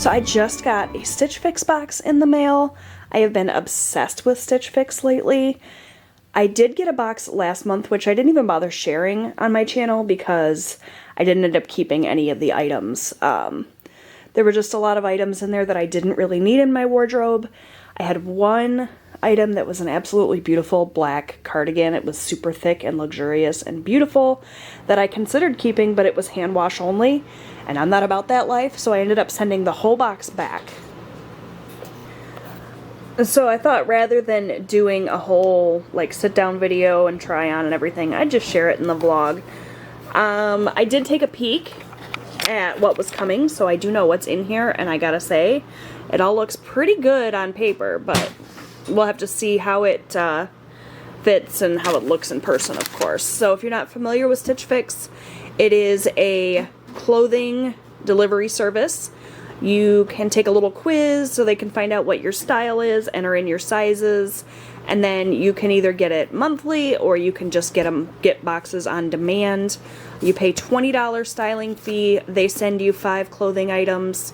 So I just got a Stitch Fix box in the mail. I have been obsessed with Stitch Fix lately. I did get a box last month, which I didn't even bother sharing on my channel because I didn't end up keeping any of the items. There were just a lot of items in there that I didn't really need in my wardrobe. I had one item that was an absolutely beautiful black cardigan. It was super thick and luxurious and beautiful that I considered keeping, but it was hand wash only, and I'm not about that life, so I ended up sending the whole box back. So I thought rather than doing a whole like sit down video and try on and everything, I'd just share it in the vlog. I did take a peek at what was coming, so I do know what's in here, and I gotta say, it all looks pretty good on paper, but we'll have to see how it fits and how it looks in person, of course. So if you're not familiar with Stitch Fix, it is a clothing delivery service. You can take a little quiz so they can find out what your style is, enter in your sizes, and then you can either get it monthly or you can just get boxes on demand. You pay $20 styling fee. They send you 5 clothing items.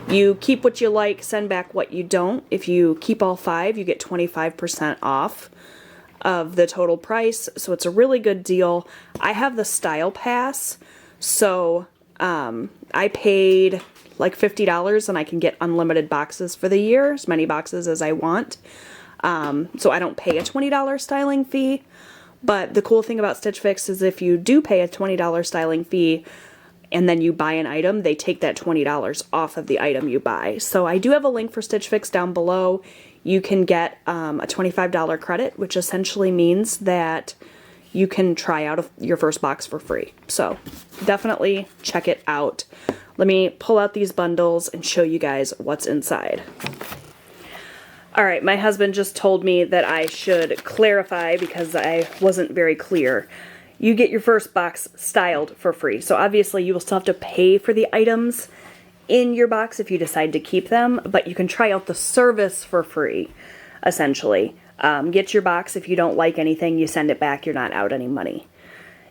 You keep what you like, send back what you don't. If you keep all 5, you get 25% off of the total price, so it's a really good deal. I have the Style Pass, so I paid like $50 and I can get unlimited boxes for the year, as many boxes as I want. So I don't pay a $20 styling fee, but the cool thing about Stitch Fix is if you do pay a $20 styling fee and then you buy an item, they take that $20 off of the item you buy. So I do have a link for Stitch Fix down below. You can get a $25 credit, which essentially means that you can try out your first box for free. So definitely check it out. Let me pull out these bundles and show you guys what's inside. Alright, my husband just told me that I should clarify because I wasn't very clear. You get your first box styled for free. So obviously you will still have to pay for the items in your box if you decide to keep them, but you can try out the service for free, essentially. Get your box. If you don't like anything, you send it back. You're not out any money.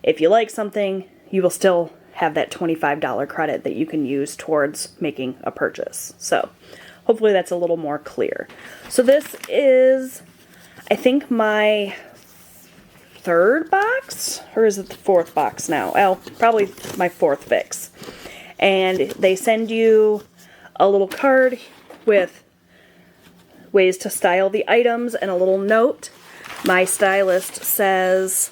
If you like something, you will still have that $25 credit that you can use towards making a purchase. So hopefully that's a little more clear. So this is, I think, my 3rd box, or is it the 4th box now? Well, probably my 4th fix. And they send you a little card with ways to style the items and a little note. My stylist says,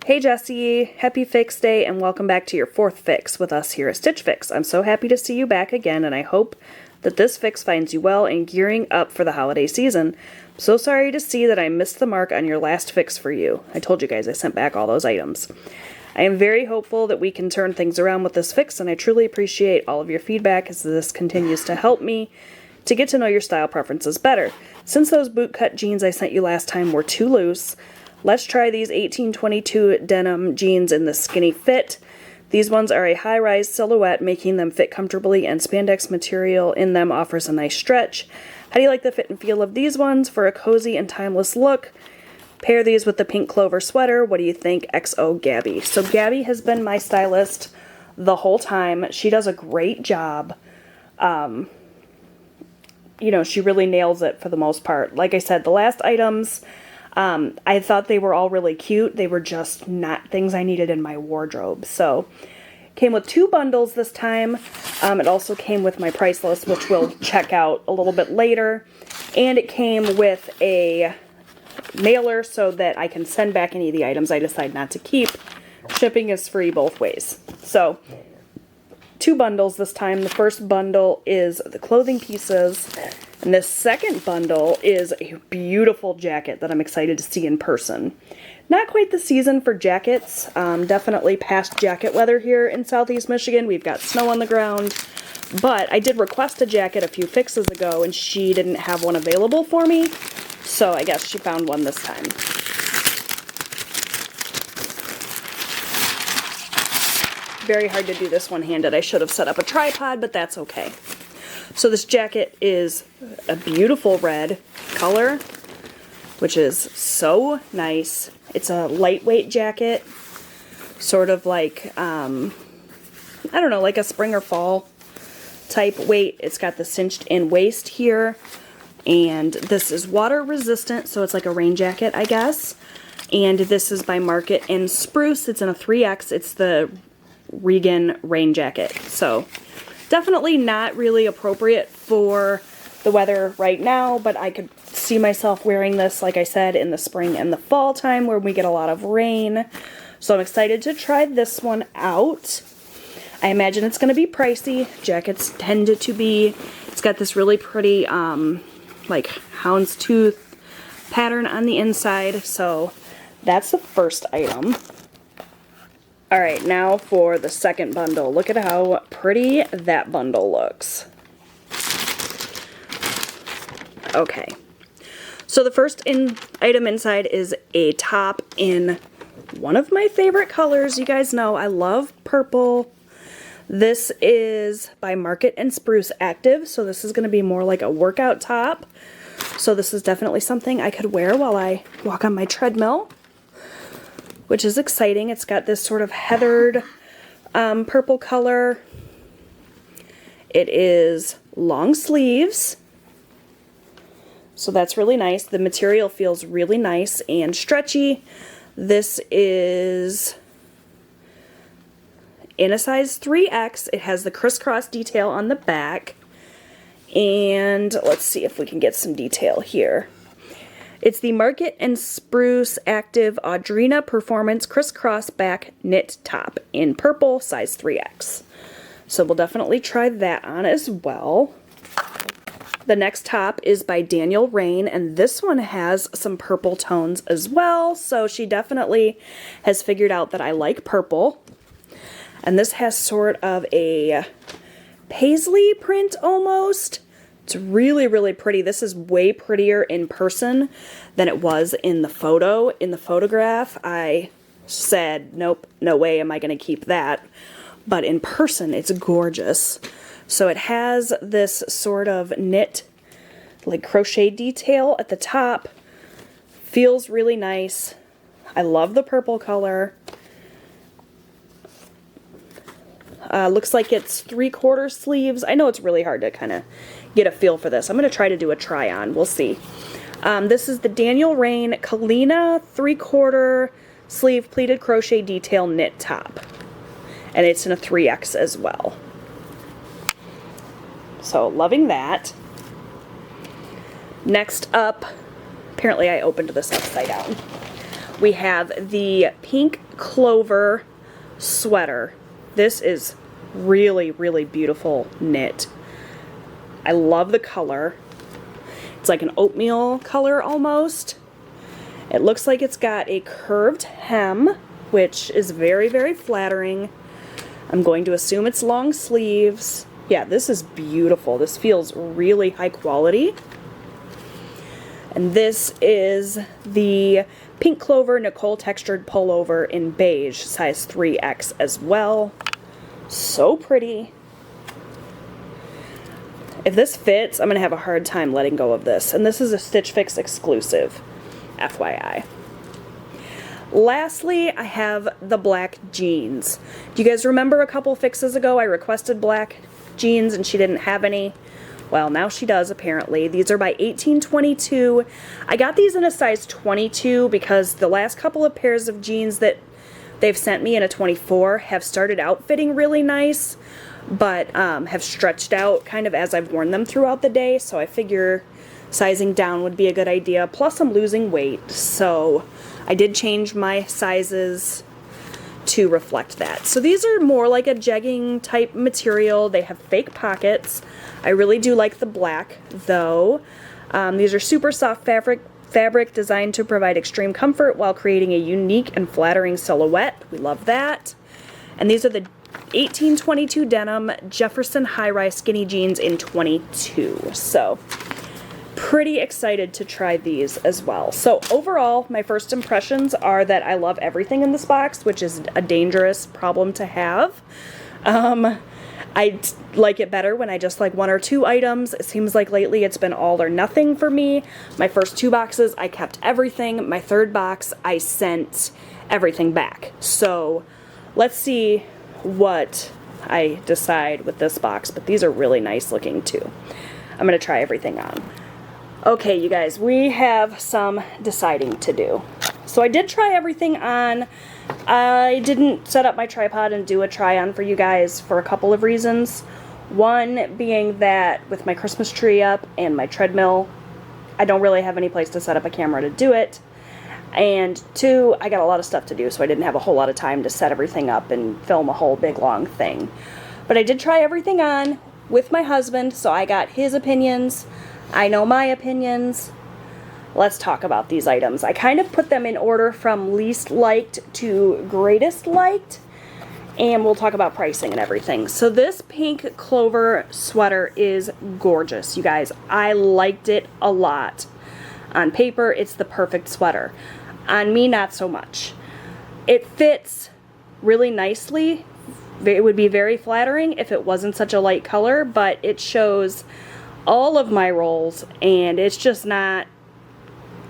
"Hey Jessie, happy Fix Day and welcome back to your 4th fix with us here at Stitch Fix. I'm so happy to see you back again and I hope that this fix finds you well and gearing up for the holiday season. I'm so sorry to see that I missed the mark on your last fix for you. I told you guys I sent back all those items. I am very hopeful that we can turn things around with this fix and I truly appreciate all of your feedback as this continues to help me to get to know your style preferences better. Since those bootcut jeans I sent you last time were too loose, let's try these 1822 denim jeans in the skinny fit. These ones are a high-rise silhouette, making them fit comfortably, and spandex material in them offers a nice stretch. How do you like the fit and feel of these ones for a cozy and timeless look? Pair these with the pink clover sweater. What do you think? XO Gabby." So Gabby has been my stylist the whole time. She does a great job. You know, she really nails it for the most part. Like I said, the last items, I thought they were all really cute. They were just not things I needed in my wardrobe. So, came with 2 bundles this time. It also came with my price list, which we'll check out a little bit later. And it came with a mailer so that I can send back any of the items I decide not to keep. Shipping is free both ways. So, 2 bundles this time. The first bundle is the clothing pieces, and this second bundle is a beautiful jacket that I'm excited to see in person. Not quite the season for jackets, definitely past jacket weather here in Southeast Michigan. We've got snow on the ground, but I did request a jacket a few fixes ago and she didn't have one available for me, so I guess she found one this time. Very hard to do this one-handed. I should have set up a tripod, but that's okay. So this jacket is a beautiful red color, which is so nice. It's a lightweight jacket, sort of like, I don't know, like a spring or fall type weight. It's got the cinched in waist here, and this is water resistant, so it's like a rain jacket, I guess. And this is by Market and Spruce. It's in a 3X. It's the Regan rain jacket. So definitely not really appropriate for the weather right now, but I could see myself wearing this, like I said, in the spring and the fall time where we get a lot of rain. So I'm excited to try this one out. I imagine it's going to be pricey. Jackets tend to be. It's got this really pretty like houndstooth pattern on the inside. So that's the first item. Alright, now for the second bundle. Look at how pretty that bundle looks. Okay. So the first item inside is a top in one of my favorite colors. You guys know I love purple. This is by Market and Spruce Active, so this is going to be more like a workout top. So this is definitely something I could wear while I walk on my treadmill, which is exciting. It's got this sort of heathered purple color. It is long sleeves, so that's really nice. The material feels really nice and stretchy. This is in a size 3X. It has the crisscross detail on the back. And let's see if we can get some detail here. It's the Market and Spruce Active Audrina Performance Crisscross Back Knit Top in purple, size 3X. So we'll definitely try that on as well. The next top is by Daniel Rain, and this one has some purple tones as well. So she definitely has figured out that I like purple. And this has sort of a paisley print almost. It's really, really pretty. This is way prettier in person than it was in the photo. In the photograph, I said, nope, no way am I going to keep that. But in person, it's gorgeous. So it has this sort of knit, like crochet detail at the top. Feels really nice. I love the purple color. Looks like it's 3/4 sleeves. I know it's really hard to kind of get a feel for this. I'm going to try to do a try on. We'll see. This is the Daniel Rain Kalina 3/4 sleeve pleated crochet detail knit top. And it's in a 3X as well. So loving that. Next up, apparently I opened this upside down. We have the Pink Clover sweater. This is really, really beautiful knit. I love the color. It's like an oatmeal color almost. It looks like it's got a curved hem, which is very, very flattering. I'm going to assume it's long sleeves. Yeah, this is beautiful. This feels really high quality. And this is the Pink Clover Nicole textured pullover in beige, size 3X as well. So pretty. If this fits, I'm going to have a hard time letting go of this. And this is a Stitch Fix exclusive, FYI. Lastly, I have the black jeans. Do you guys remember a couple fixes ago I requested black jeans and she didn't have any? Well, now she does, apparently. These are by 1822. I got these in a size 22 because the last couple of pairs of jeans that they've sent me in a 24 have started out fitting really nice, but have stretched out kind of as I've worn them throughout the day, so I figure sizing down would be a good idea. Plus, I'm losing weight, so I did change my sizes to reflect that. So these are more like a jegging type material. They have fake pockets. I really do like the black, though. These are super soft fabric designed to provide extreme comfort while creating a unique and flattering silhouette. We love that. And these are the 1822 denim Jefferson high-rise skinny jeans in 22. So pretty excited to try these as well. So overall, my first impressions are that I love everything in this box, which is a dangerous problem to have. I like it better when I just like one or two items. It seems like lately it's been all or nothing for me. My first two boxes, I kept everything. My third box, I sent everything back. So let's see what I decide with this box, but these are really nice looking too. I'm going to try everything on. Okay, you guys, we have some deciding to do. So I did try everything on. I didn't set up my tripod and do a try on for you guys for a couple of reasons. One being that with my Christmas tree up and my treadmill, I don't really have any place to set up a camera to do it. And two, I got a lot of stuff to do, so I didn't have a whole lot of time to set everything up and film a whole big long thing. But I did try everything on with my husband, so I got his opinions. I know my opinions. Let's talk about these items. I kind of put them in order from least liked to greatest liked, and we'll talk about pricing and everything. So this pink clover sweater is gorgeous, you guys. I liked it a lot. On paper, it's the perfect sweater. On me, not so much. It fits really nicely. It would be very flattering if it wasn't such a light color, but it shows all of my rolls, and it's just not,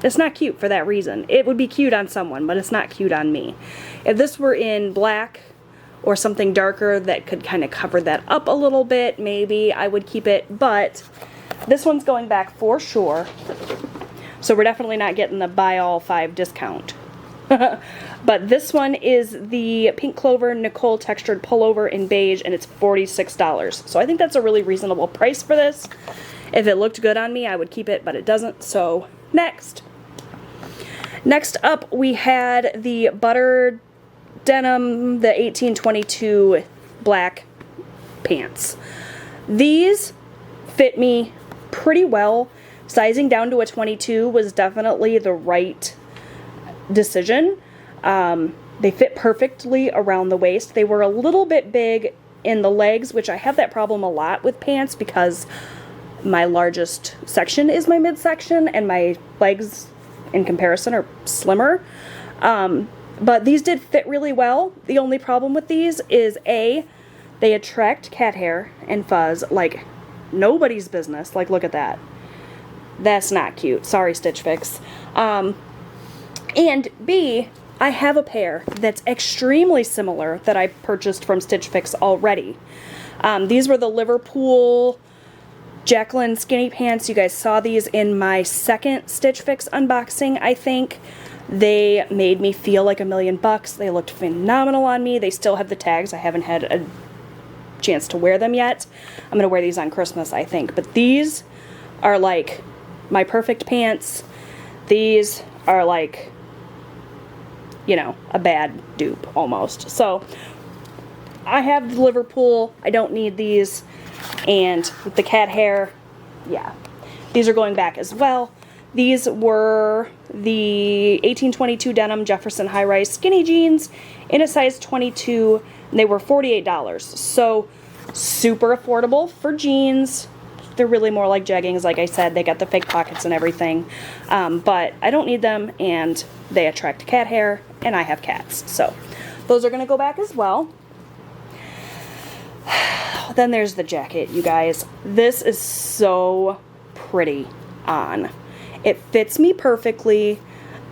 it's not cute for that reason. It would be cute on someone, but it's not cute on me. If this were in black or something darker that could kind of cover that up a little bit, maybe I would keep it, but this one's going back for sure. So we're definitely not getting the buy all 5 discount. But this one is the Pink Clover Nicole textured pullover in beige, and it's $46. So I think that's a really reasonable price for this. If it looked good on me, I would keep it, but it doesn't. So next. Next up, we had the butter denim, the 1822 black pants. These fit me pretty well. Sizing down to a 22 was definitely the right decision. They fit perfectly around the waist. They were a little bit big in the legs, which I have that problem a lot with pants because my largest section is my midsection and my legs in comparison are slimmer. But these did fit really well. The only problem with these is A, they attract cat hair and fuzz like nobody's business. Like, look at that. That's not cute. Sorry, Stitch Fix. And B, I have a pair that's extremely similar that I purchased from Stitch Fix already. These were the Liverpool Jacqueline skinny pants. You guys saw these in my second Stitch Fix unboxing, I think. They made me feel like $1,000,000. They looked phenomenal on me. They still have the tags. I haven't had a chance to wear them yet. I'm going to wear these on Christmas, I think. But these are like my perfect pants. These are like, you know, a bad dupe almost. So I have the Liverpool. I don't need these. And with the cat hair, yeah, these are going back as well. These were the 1822 denim Jefferson high-rise skinny jeans in a size 22, and they were $48. So super affordable for jeans. They're really more like jeggings, like I said. They got the fake pockets and everything. But I don't need them, and they attract cat hair, and I have cats. So those are going to go back as well. Then there's the jacket, you guys. This is so pretty on. It fits me perfectly.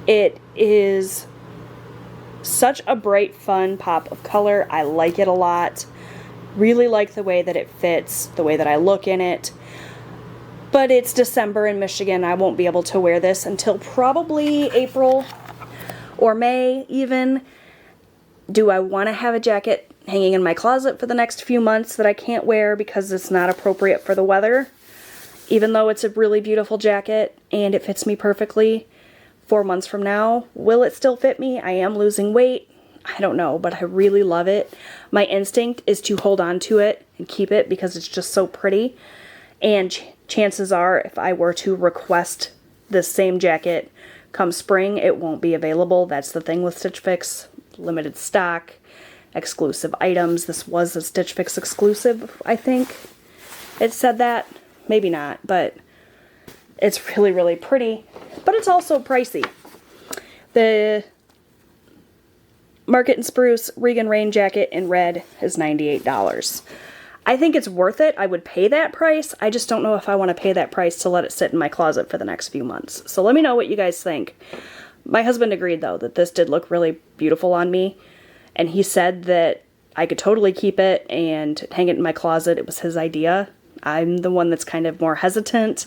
It is such a bright, fun pop of color. I like it a lot. Really like the way that it fits, the way that I look in it. But it's December in Michigan. I won't be able to wear this until probably April or May even. Do I want to have a jacket hanging in my closet for the next few months that I can't wear because it's not appropriate for the weather? Even though it's a really beautiful jacket and it fits me perfectly, 4 months from now, will it still fit me? I am losing weight. I don't know, but I really love it. My instinct is to hold on to it and keep it because it's just so pretty. And chances are, if I were to request this same jacket come spring, it won't be available. That's the thing with Stitch Fix. Limited stock, exclusive items. This was a Stitch Fix exclusive, I think. It said that. Maybe not, but it's really, really pretty. But it's also pricey. The Market and Spruce Regan Rain jacket in red is $98. I think it's worth it. I would pay that price. I just don't know if I want to pay that price to let it sit in my closet for the next few months. So let me know what you guys think. My husband agreed, though, that this did look really beautiful on me. And he said that I could totally keep it and hang it in my closet. It was his idea. I'm the one that's kind of more hesitant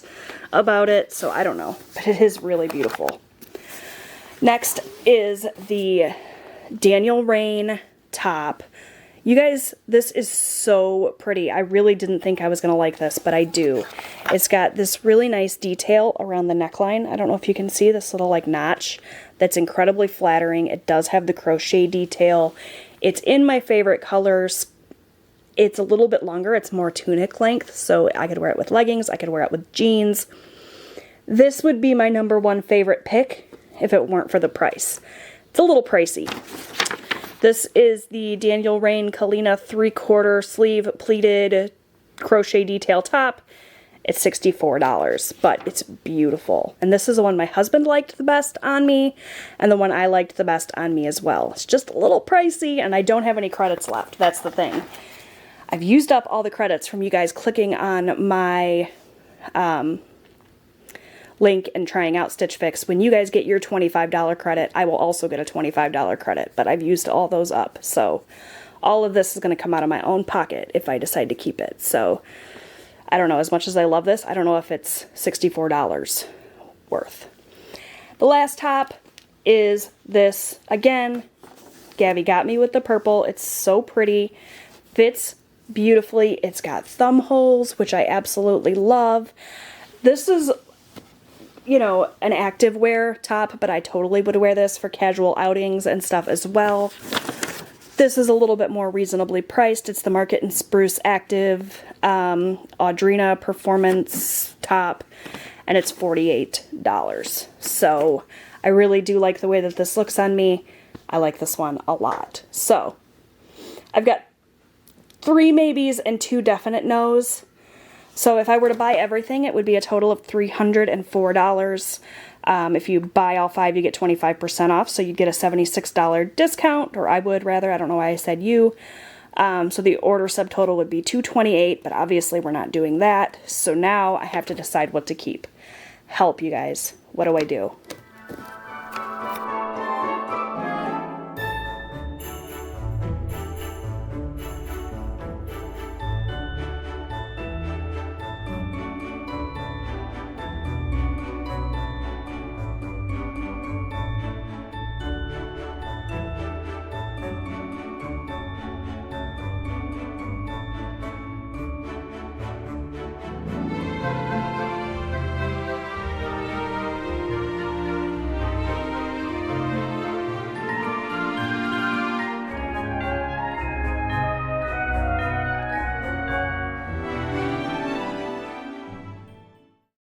about it, so I don't know. But it is really beautiful. Next is the Daniel Rain top. You guys, this is so pretty. I really didn't think I was going to like this, but I do. It's got this really nice detail around the neckline. I don't know if you can see this little like notch that's incredibly flattering. It does have the crochet detail. It's in my favorite colors. It's a little bit longer. It's more tunic length, so I could wear it with leggings. I could wear it with jeans. This would be my #1 favorite pick if it weren't for the price. It's a little pricey. This is the Daniel Rain Kalina 3/4 sleeve pleated crochet detail top. It's $64, but it's beautiful. And this is the one my husband liked the best on me, and the one I liked the best on me as well. It's just a little pricey, and I don't have any credits left. That's the thing. I've used up all the credits from you guys clicking on my link and trying out Stitch Fix. When you guys get your $25 credit, I will also get a $25 credit, but I've used all those up. So all of this is going to come out of my own pocket if I decide to keep it. So I don't know, as much as I love this, I don't know if it's $64 worth. The last top is this. Again, Gabby got me with the purple. It's so pretty. Fits beautifully. It's got thumb holes, which I absolutely love. This is, you know, an active wear top, but I totally would wear this for casual outings and stuff as well. This is a little bit more reasonably priced. It's the Market and Spruce Active Audrina Performance top, and it's $48. So I really do like the way that this looks on me. I like this one a lot. So I've got 3 maybes and 2 definite no's. So if I were to buy everything, it would be a total of $304. If you buy all 5, you get 25% off, so you'd get a $76 discount, or I would rather. I don't know why I said you. So the order subtotal would be $228, but obviously we're not doing that. So now I have to decide what to keep. Help, you guys. What do I do?